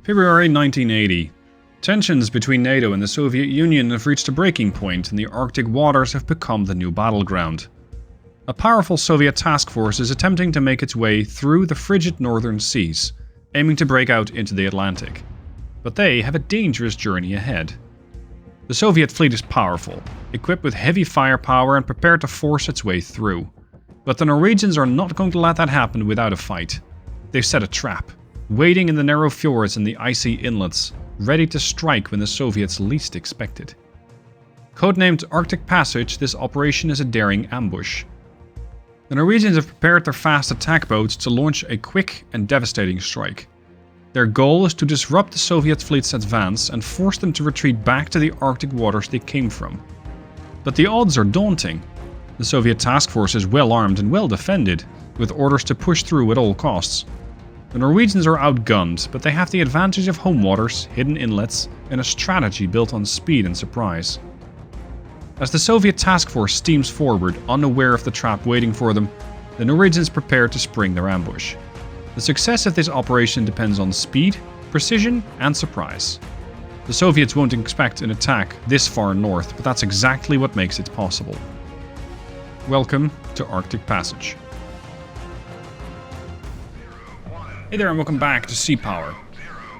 February 1980. Tensions between NATO and the Soviet Union have reached a breaking point and the Arctic waters have become the new battleground. A powerful Soviet task force is attempting to make its way through the frigid northern seas, aiming to break out into the Atlantic. But they have a dangerous journey ahead. The Soviet fleet is powerful, equipped with heavy firepower and prepared to force its way through. But the Norwegians are not going to let that happen without a fight. They've set a trap, waiting in the narrow fjords and the icy inlets, ready to strike when the Soviets least expect it. Codenamed Arctic Passage, this operation is a daring ambush. The Norwegians have prepared their fast attack boats to launch a quick and devastating strike. Their goal is to disrupt the Soviet fleet's advance and force them to retreat back to the Arctic waters they came from. But the odds are daunting. The Soviet task force is well armed and well defended, with orders to push through at all costs. The Norwegians are outgunned, but they have the advantage of home waters, hidden inlets, and a strategy built on speed and surprise. As the Soviet task force steams forward, unaware of the trap waiting for them, the Norwegians prepare to spring their ambush. The success of this operation depends on speed, precision, and surprise. The Soviets won't expect an attack this far north, but that's exactly what makes it possible. Welcome to Arctic Passage. Hey there and welcome back to Sea Power.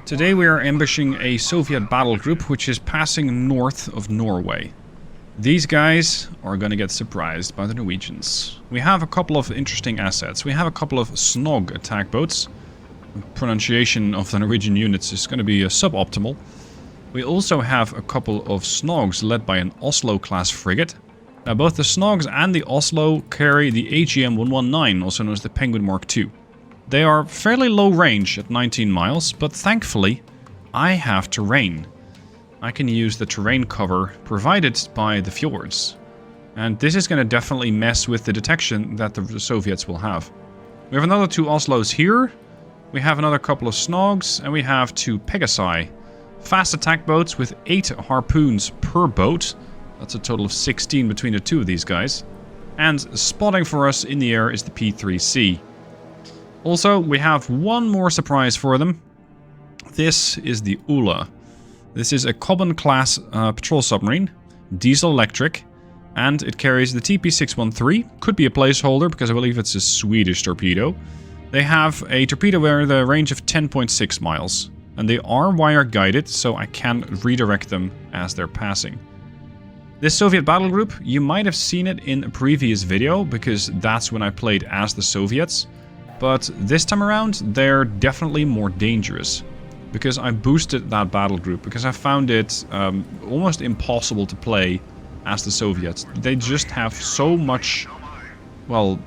Today we are ambushing a Soviet battle group which is passing north of Norway. These guys are going to get surprised by the Norwegians. We have a couple of interesting assets. We have a couple of Snog attack boats. The pronunciation of the Norwegian units is going to be suboptimal. We also have a couple of Snogs led by an Oslo-class frigate. Now both the Snogs and the Oslo carry the AGM-119, also known as the Penguin Mark II. They are fairly low range at 19 miles, but thankfully I have terrain. I can use the terrain cover provided by the fjords. And this is going to definitely mess with the detection that the Soviets will have. We have another two Oslos here. We have another couple of Snogs. And we have two Pegasi. Fast attack boats with 8 harpoons per boat. That's a total of 16 between the two of these guys. And spotting for us in the air is the P3C. Also, we have one more surprise for them. This is the Ula. This is a Kobben-class patrol submarine, diesel-electric, and it carries the TP613. Could be a placeholder, because I believe it's a Swedish torpedo. They have a torpedo with a range of 10.6 miles, and they are wire-guided, so I can redirect them as they're passing. This Soviet battle group, you might have seen it in a previous video, because that's when I played as the Soviets. But this time around, they're definitely more dangerous. Because I boosted that battle group, because I found it almost impossible to play as the Soviets. They just have so much, well,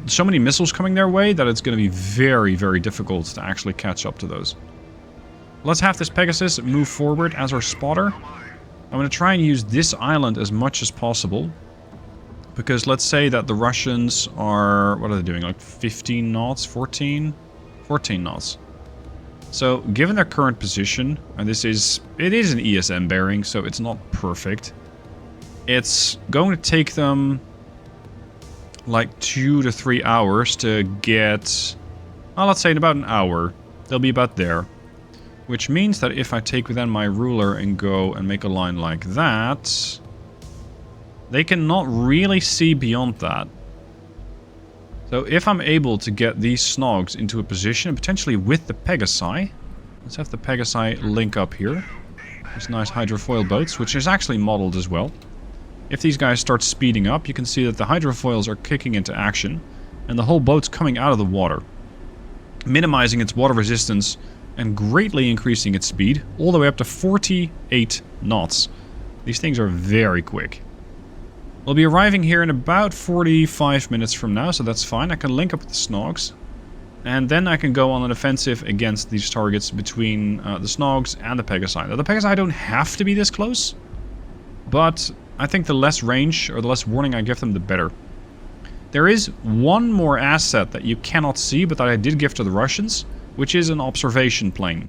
so many missiles coming their way that it's going to be very, very difficult to actually catch up to those. Let's have this Pegasus move forward as our spotter. I'm going to try and use this island as much as possible. Because let's say that the Russians are, what are they doing, like 15 knots, 14? 14 knots. So, given their current position, and it is an ESM bearing, so it's not perfect. It's going to take them like 2 to 3 hours to get, well, let's say in about an hour, they'll be about there. Which means that if I take then my ruler and go and make a line like that, they cannot really see beyond that. So if I'm able to get these Snogs into a position, potentially with the Pegasi, let's have the Pegasi link up here. These nice hydrofoil boats, which is actually modeled as well. If these guys start speeding up, you can see that the hydrofoils are kicking into action, and the whole boat's coming out of the water, minimizing its water resistance and greatly increasing its speed, all the way up to 48 knots. These things are very quick. We'll be arriving here in about 45 minutes from now, so that's fine. I can link up with the Snogs. And then I can go on an offensive against these targets between the Snogs and the Pegasi. Now, the Pegasi don't have to be this close, but I think the less range, or the less warning I give them, the better. There is one more asset that you cannot see, but that I did give to the Russians, which is an observation plane.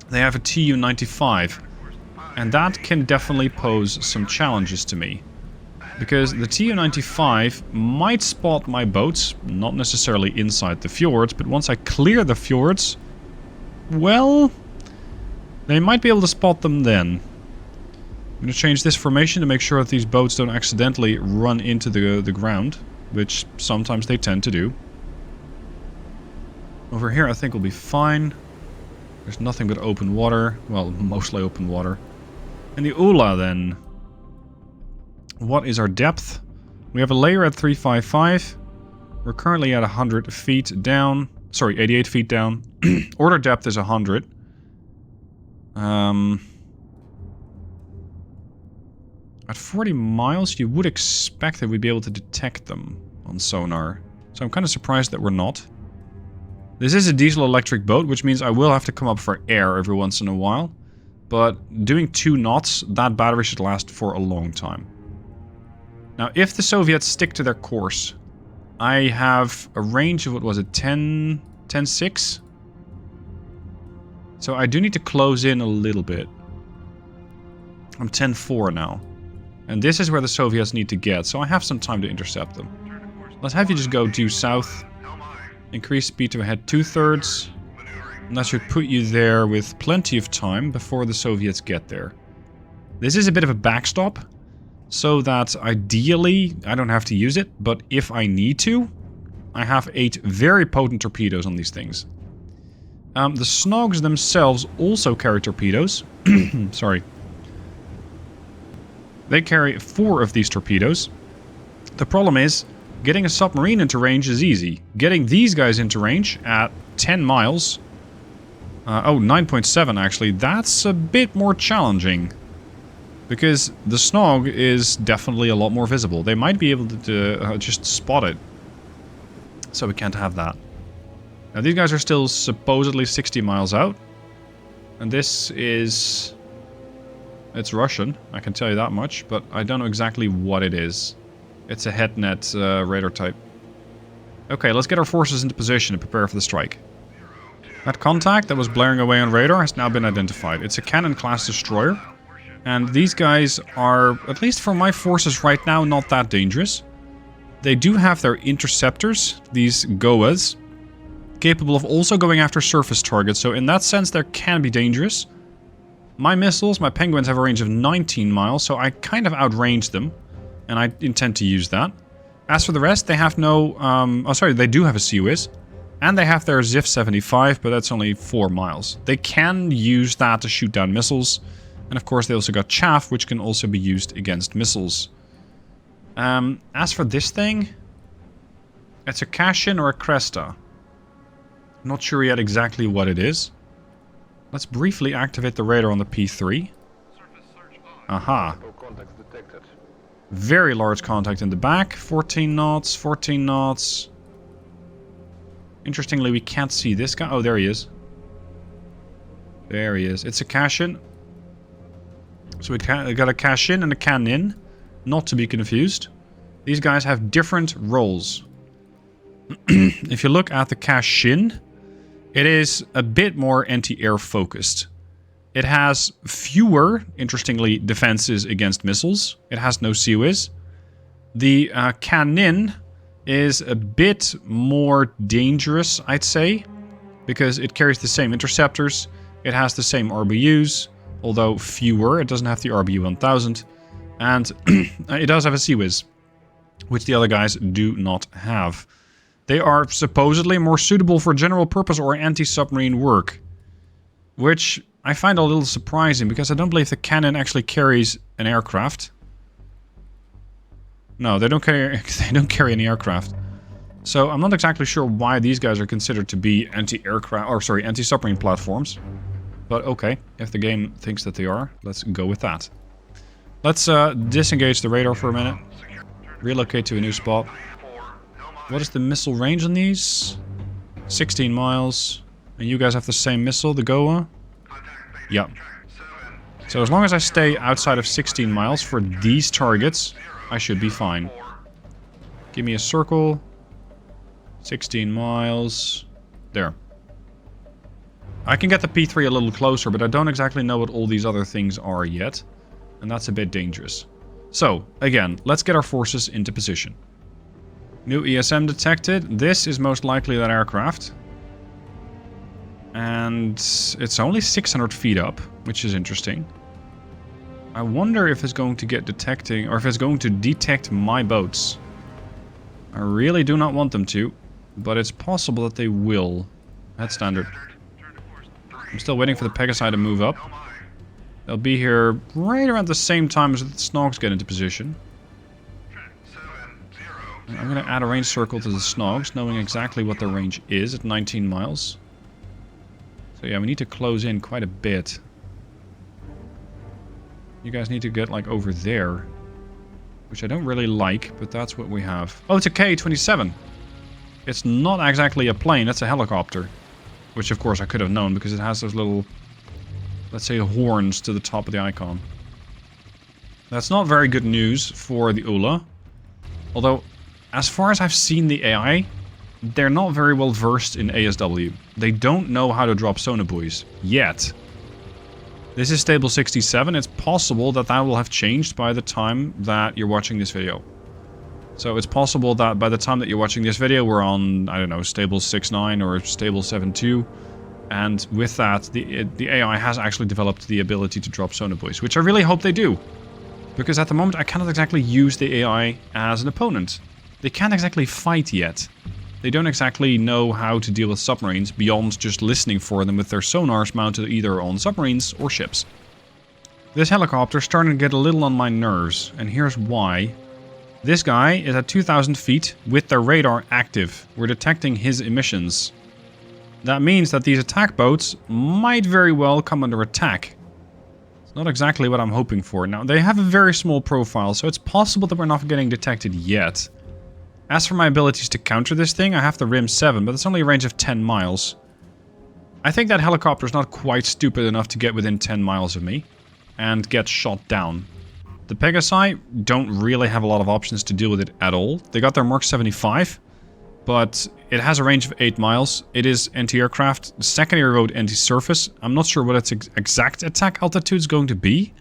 They have a Tu-95, and that can definitely pose some challenges to me. Because the Tu-95 might spot my boats, not necessarily inside the fjords, but once I clear the fjords, well, They might be able to spot them then. I'm going to change this formation to make sure that these boats don't accidentally run into the ground, which sometimes they tend to do. Over here I think we'll be fine. There's nothing but open water. Well, mostly open water. And the Ula then. What is our depth? We have a layer at 355. We're currently at 100 feet down. Sorry, 88 feet down. Order depth is 100. At 40 miles, you would expect that we'd be able to detect them on sonar. So I'm kind of surprised that we're not. This is a diesel-electric boat, which means I will have to come up for air every once in a while. But doing 2 knots, that battery should last for a long time. Now, if the Soviets stick to their course, I have a range of, what was it, 10.6? So I do need to close in a little bit. I'm 10.4 now. And this is where the Soviets need to get, so I have some time to intercept them. Let's have you just go due south. Increase speed to ahead 2/3. And that should put you there with plenty of time before the Soviets get there. This is a bit of a backstop, so that ideally I don't have to use it, but if I need to, I have 8 very potent torpedoes on these things. The Snogs themselves also carry torpedoes. Sorry. They carry 4 of these torpedoes. The problem is, getting a submarine into range is easy. Getting these guys into range at 10 miles... 9.7 actually, that's a bit more challenging. Because the Snog is definitely a lot more visible. They might be able to just spot it. So we can't have that. Now these guys are still supposedly 60 miles out. And this is... It's Russian, I can tell you that much, but I don't know exactly what it is. It's a headnet radar type. Okay, let's get our forces into position and prepare for the strike. That contact that was blaring away on radar has now been identified. It's a cannon-class destroyer. And these guys are, at least for my forces right now, not that dangerous. They do have their interceptors, these GOAs, capable of also going after surface targets, so in that sense they can be dangerous. My missiles, my Penguins, have a range of 19 miles, so I kind of outranged them, and I intend to use that. As for the rest, they have no... they do have a CUIS, and they have their ZIF 75, but that's only 4 miles. They can use that to shoot down missiles, and of course they also got chaff, which can also be used against missiles. As for this thing, it's a Kashin or a Cresta. Not sure yet exactly what it is. Let's briefly activate the radar on the P3. Aha. Very large contact in the back. 14 knots, 14 knots. Interestingly, we can't see this guy. Oh, there he is. There he is. It's a Kashin. So we got a Kashin and a Canin. Not to be confused. These guys have different roles. If you look at the Kashin, it is a bit more anti-air focused. It has fewer, interestingly, defenses against missiles. It has no CUIS. The Canin is a bit more dangerous, I'd say, because it carries the same interceptors. It has the same RBUs, although fewer. It doesn't have the RBU 1000. And it does have a CUIS, which the other guys do not have. They are supposedly more suitable for general purpose or anti-submarine work. Which I find a little surprising, because I don't believe the cannon actually carries an aircraft. No, they don't carry any aircraft. So I'm not exactly sure why these guys are considered to be anti-submarine platforms. But okay, if the game thinks that they are, let's go with that. Let's disengage the radar for a minute. Relocate to a new spot. What is the missile range on these? 16 miles. And you guys have the same missile, the Goa? Yeah. So as long as I stay outside of 16 miles for these targets, I should be fine. Give me a circle. 16 miles. There. I can get the P3 a little closer, but I don't exactly know what all these other things are yet. And that's a bit dangerous. So, again, let's get our forces into position. New ESM detected. This is most likely that aircraft. And it's only 600 feet up, which is interesting. I wonder if it's going to get detecting, or if it's going to detect my boats. I really do not want them to, but it's possible that they will. That's standard. I'm still waiting for the Pegasi to move up. They'll be here right around the same time as the Snogs get into position. I'm going to add a range circle to the Snogs, knowing exactly what their range is at 19 miles. So yeah, we need to close in quite a bit. You guys need to get like over there. Which I don't really like, but that's what we have. Oh, it's a K-27. It's not exactly a plane, it's a helicopter. Which of course I could have known because it has those little, let's say, horns to the top of the icon. That's not very good news for the Ula. Although, as far as I've seen the AI, they're not very well versed in ASW. They don't know how to drop sonobuoys. Yet. This is stable 67. It's possible that that will have changed by the time that you're watching this video. So it's possible that by the time that you're watching this video, we're on, I don't know, stable 6.9 or stable 7.2. And with that, the AI has actually developed the ability to drop sonobuoys, which I really hope they do. Because at the moment, I cannot exactly use the AI as an opponent. They can't exactly fight yet. They don't exactly know how to deal with submarines beyond just listening for them with their sonars mounted either on submarines or ships. This helicopter is starting to get a little on my nerves, and here's why. This guy is at 2,000 feet with their radar active. We're detecting his emissions. That means that these attack boats might very well come under attack. It's not exactly what I'm hoping for. Now, they have a very small profile, so it's possible that we're not getting detected yet. As for my abilities to counter this thing, I have the RIM 7, but it's only a range of 10 miles. I think that helicopter is not quite stupid enough to get within 10 miles of me and get shot down. The Pegasi don't really have a lot of options to deal with it at all. They got their Mark 75, but it has a range of 8 miles. It is anti-aircraft, secondary road anti-surface. I'm not sure what its exact attack altitude is going to be,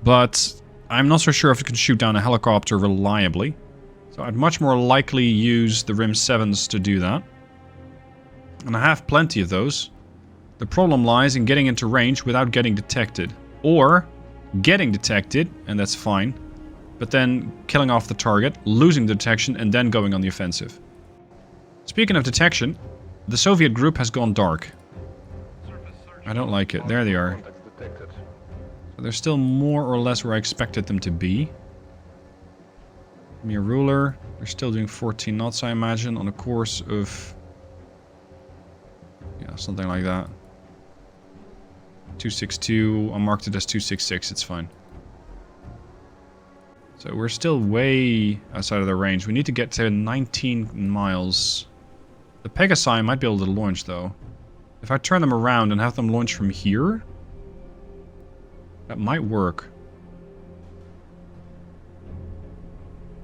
but I'm not so sure if it can shoot down a helicopter reliably. So I'd much more likely use the RIM 7s to do that. And I have plenty of those. The problem lies in getting into range without getting detected. Or getting detected, and that's fine, but then killing off the target, losing the detection, and then going on the offensive. Speaking of detection, the Soviet group has gone dark. I don't like it. There they are. So they're still more or less where I expected them to be. Give me a ruler. They're still doing 14 knots, I imagine, on a course of... yeah, something like that. 262. I marked it as 266. It's fine. So we're still way outside of their range. We need to get to 19 miles. The Pegasi might be able to launch, though. If I turn them around and have them launch from here, that might work.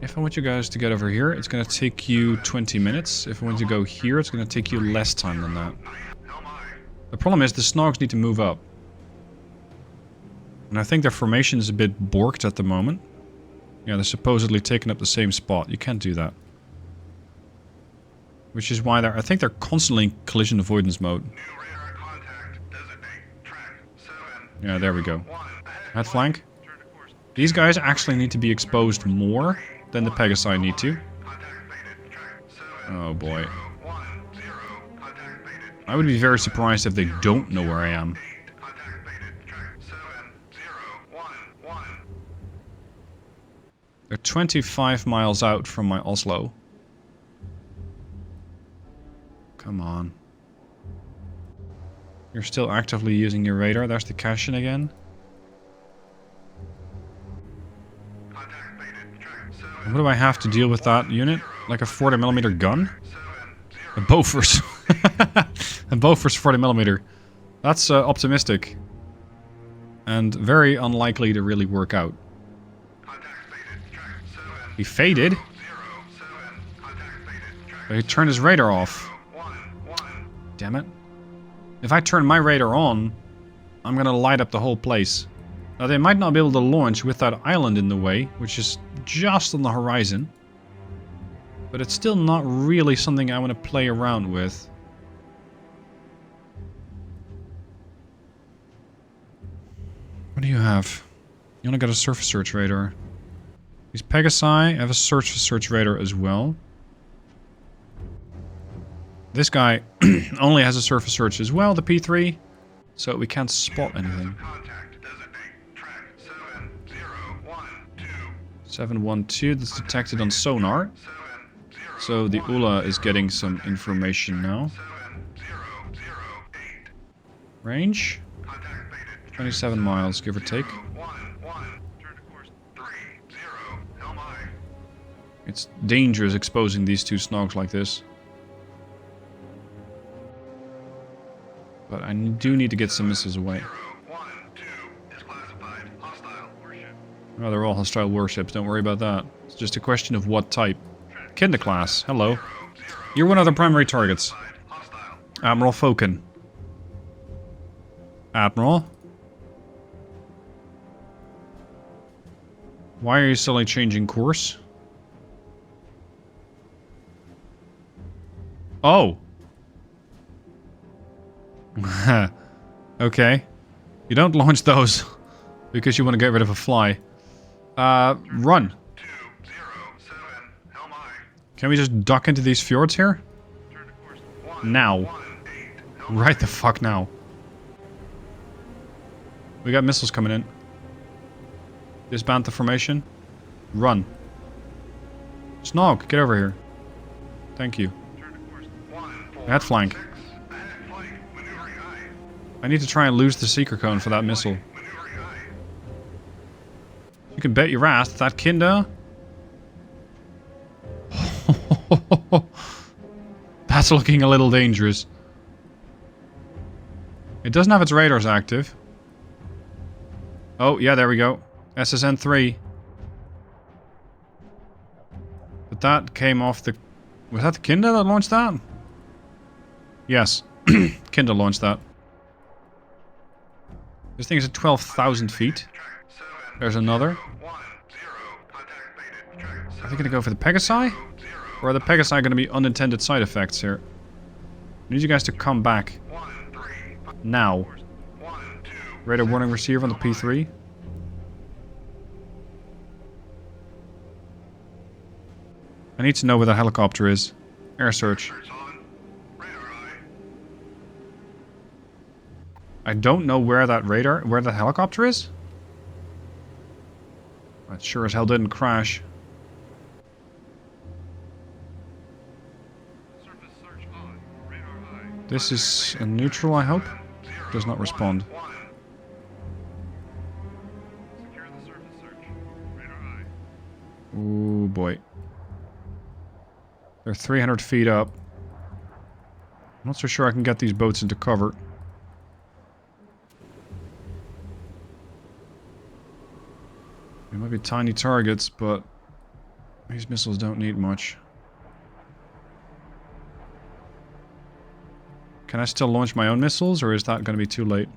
If I want you guys to get over here, it's going to take you 20 minutes. If I want you to go here, it's going to take you less time than that. The problem is the Snogs need to move up. And I think their formation is a bit borked at the moment. Yeah, they're supposedly taking up the same spot. You can't do that. Which is why I think they're constantly in collision avoidance mode. Yeah, there we go. Head flank. These guys actually need to be exposed more than the Pegasi need to. Oh boy. I would be very surprised if they don't know where I am. They're 25 miles out from my Oslo. Come on. You're still actively using your radar. There's the Cashin again. What do I have to deal with that unit? Like a 40mm gun? A Bofors. A Bofors 40mm. That's optimistic. And very unlikely to really work out. He faded. But he turned his radar off. Damn it. If I turn my radar on, I'm gonna light up the whole place. Now they might not be able to launch with that island in the way, which is just on the horizon. But it's still not really something I want to play around with. What do you have? You only got a surface search radar. These Pegasi have a search radar as well. This guy only has a surface search as well, the P3. So we can't spot anything. 712, that's detected on sonar. So the ULA is getting some information now. Range? 27 miles, give or take. It's dangerous exposing these two snogs like this. But I do need to get some missiles away. Oh, they're all hostile warships, don't worry about that. It's just a question of what type. Kinder class, hello. You're one of the primary targets. Admiral Foken. Admiral? Why are you suddenly changing course? Oh! Okay. You don't launch those because you want to get rid of a fly. Run. Can we just duck into these fjords here? Now. Right the fuck now. We got missiles coming in. Disband the formation. Run. Snog, get over here. Thank you. Head flank. I need to try and lose the seeker cone for that missile. You can bet your ass that Kinder... That's looking a little dangerous. It doesn't have its radars active. Oh, yeah, there we go. SSN-3. But that came off the... Was that the Kinder that launched that? Yes. Kinder launched that. This thing is at 12,000 feet. There's another. Are they going to go for the Pegasi? Or are the Pegasi going to be unintended side effects here? I need you guys to come back. Now. Radar warning receiver on the P3. I need to know where the helicopter is. Air search. I don't know where that where the helicopter is. That sure as hell didn't crash. This is a neutral, I hope. Does not respond. Oh boy. They're 300 feet up. I'm not so sure I can get these boats into cover. They might be tiny targets, but these missiles don't need much. Can I still launch my own missiles, or is that going to be too late?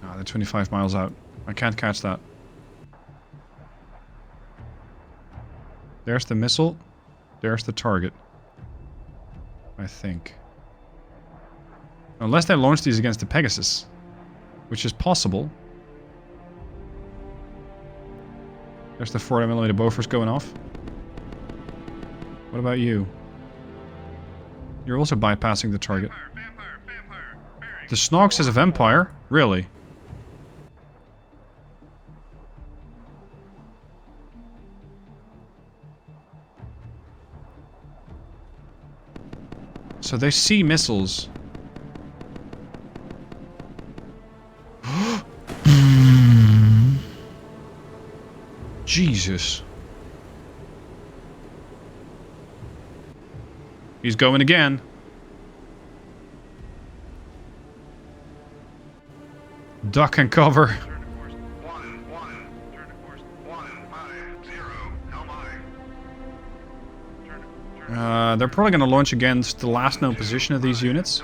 Ah, they're 25 miles out. I can't catch that. There's the missile. There's the target. I think. Unless they launch these against the Pegasus. Which is possible. There's the 40mm Bofors going off. What about you? You're also bypassing the target. The Snog says a vampire? Really? So they see missiles. Jesus. He's going again. Duck and cover. They're probably going to launch against the last known position of these units.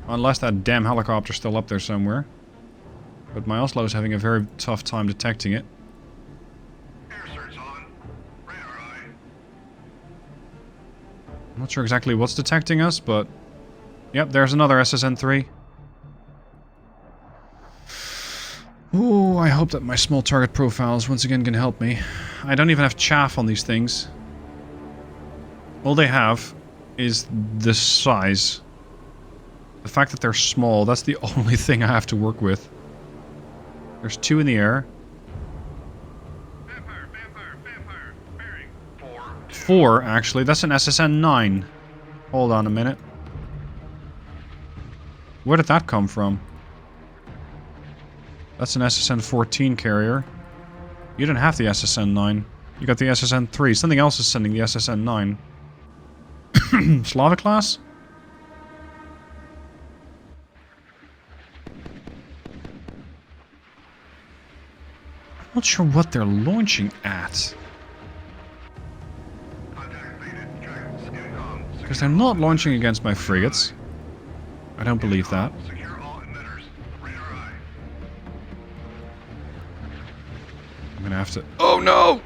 Unless that damn helicopter's still up there somewhere. But my Oslo's having a very tough time detecting it. I'm not sure exactly what's detecting us, but... Yep, there's another SSN-3. I hope that my small target profiles once again can help me. I don't even have chaff on these things. All they have is the size. The fact that they're small, that's the only thing I have to work with. There's 2 in the air. Vampire, bearing. 4, actually. That's an SSN 9. Hold on a minute. Where did that come from? That's an SSN 14 carrier. You didn't have the SSN 9. You got the SSN 3. Something else is sending the SSN 9. Slavic class? I'm not sure what they're launching at. Because they're not launching against my frigates. I don't believe that. I'm gonna have to... Oh no!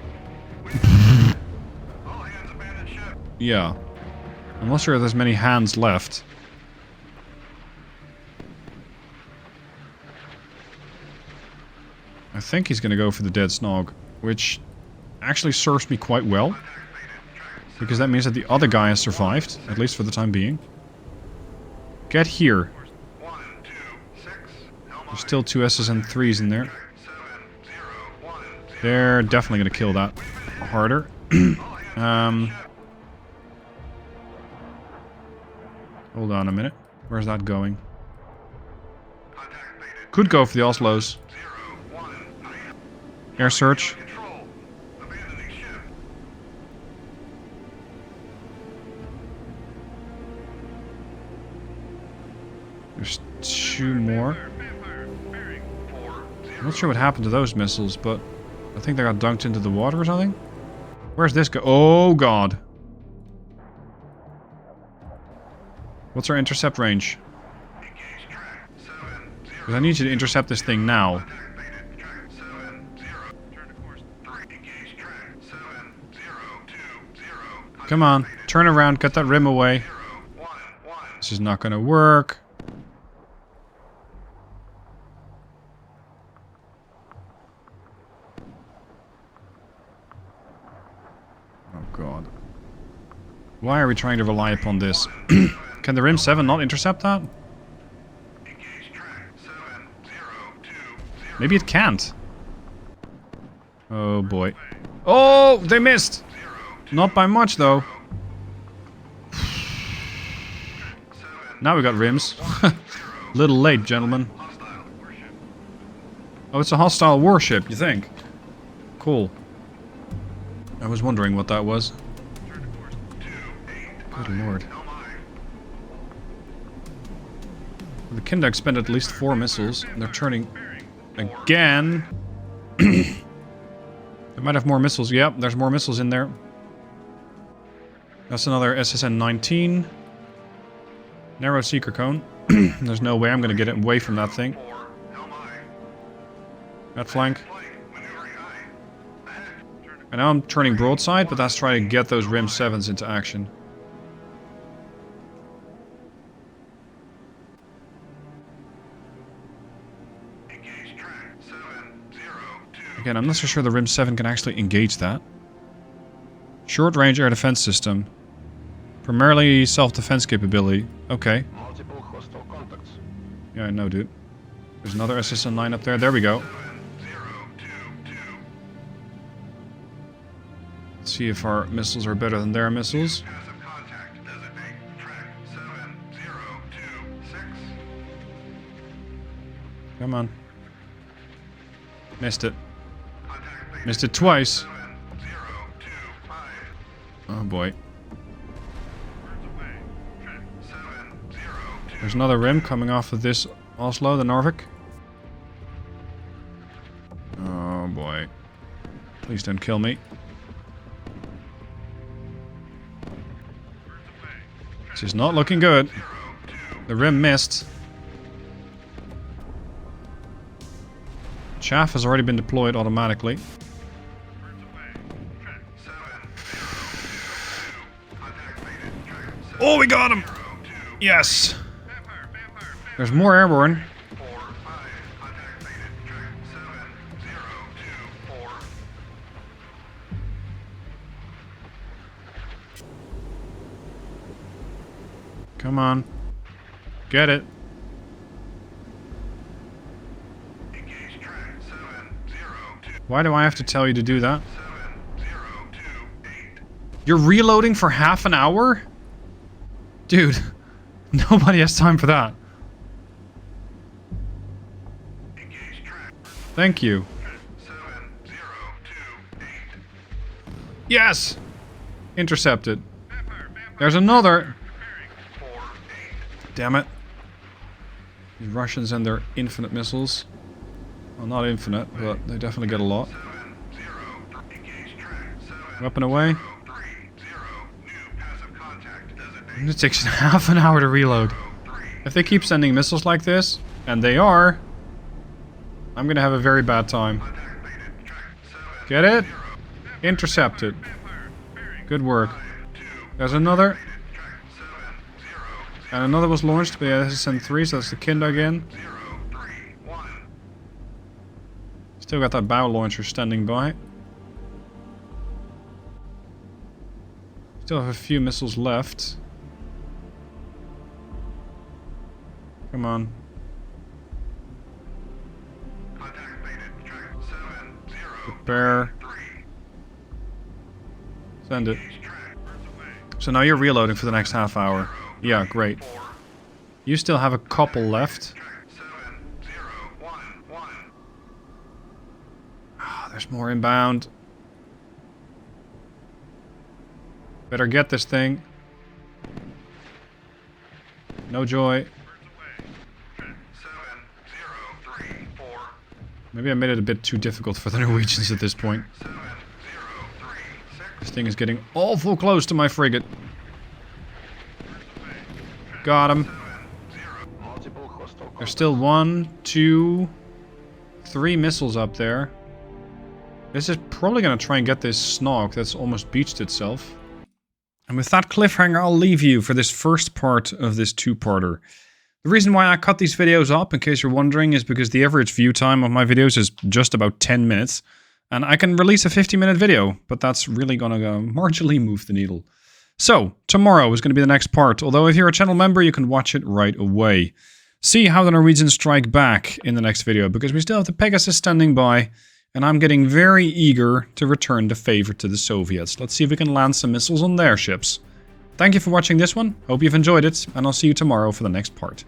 Yeah. I'm not sure there's many hands left. I think he's gonna go for the dead snog, which actually serves me quite well. Because that means that the other guy has survived, at least for the time being. Get here. There's still 2 SSN 3s in there. They're definitely gonna kill that harder. Hold on a minute. Where's that going? Could go for the Oslos. Air search. There's 2 more. I'm not sure what happened to those missiles, but I think they got dunked into the water or something. Where's this go? Oh god. What's our intercept range? Because I need you to intercept this thing now. Come on, turn around, get that rim away. This is not gonna work. Oh god. Why are we trying to rely upon this? Can the Rim 7 not intercept that? Maybe it can't. Oh boy. Oh, they missed! Not by much though. Now we got rims. Little late, gentlemen. Oh, it's a hostile warship, you think? Cool. I was wondering what that was. Good lord. The Kindex spent at least 4 missiles, and they're turning again. They might have more missiles. Yep, there's more missiles in there. That's another SSN 19. Narrow seeker cone. There's no way I'm going to get it away from that thing. That flank. And now I'm turning broadside, but that's trying to get those Rim 7s into action. Again, I'm not so sure the Rim 7 can actually engage that. Short-range air defense system. Primarily self-defense capability. Okay. Yeah, I know, dude. There's another SSN 9 up there. There we go. Let's see if our missiles are better than their missiles. Come on. Missed it. Missed it twice. Oh boy. There's another rim coming off of this Oslo, the Norvik. Oh boy. Please don't kill me. This is not looking good. The rim missed. Chaff has already been deployed automatically. Oh, we got him! Yes! There's more airborne. Come on. Get it. Engage track 702. Why do I have to tell you to do that? 7028. You're reloading for half an hour? Dude, nobody has time for that. Engage track Thank you. 7028. Yes! Intercepted. Vampire. There's another. Preparing. 48. Damn it. These Russians and their infinite missiles. Well, not infinite, but they definitely get a lot. 70. Engage track 73030. Weapon away. New passive contact designated. It takes half an hour to reload. If they keep sending missiles like this, and they are, I'm gonna have a very bad time. Contact mated. Track 7. Get it? Intercepted. Vampire. Bearing. Good work. 2. There's another. Track 700. And another was launched, but yeah, this is send 3, so that's the Kinda again. 031. Still got that bow launcher standing by. Still have a few missiles left. Come on. Contact mated. Track 703. Prepare. Send it. So now you're reloading for the next half hour. Yeah, great. You still have a couple left. Track 7011. Ah, there's more inbound. Better get this thing. No joy. 7034. Maybe I made it a bit too difficult for the Norwegians at this point. 7036. This thing is getting awful close to my frigate. Got him. There's still 1, 2, 3 missiles up there. This is probably going to try and get this Snog that's almost beached itself. And with that cliffhanger, I'll leave you for this first part of this two-parter. The reason why I cut these videos up, in case you're wondering, is because the average view time of my videos is just about 10 minutes. And I can release a 50-minute video, but that's really gonna marginally move the needle. So, tomorrow is going to be the next part, although if you're a channel member, you can watch it right away. See how the Norwegians strike back in the next video, because we still have the Pegasus standing by, and I'm getting very eager to return the favor to the Soviets. Let's see if we can land some missiles on their ships. Thank you for watching this one, hope you've enjoyed it, and I'll see you tomorrow for the next part.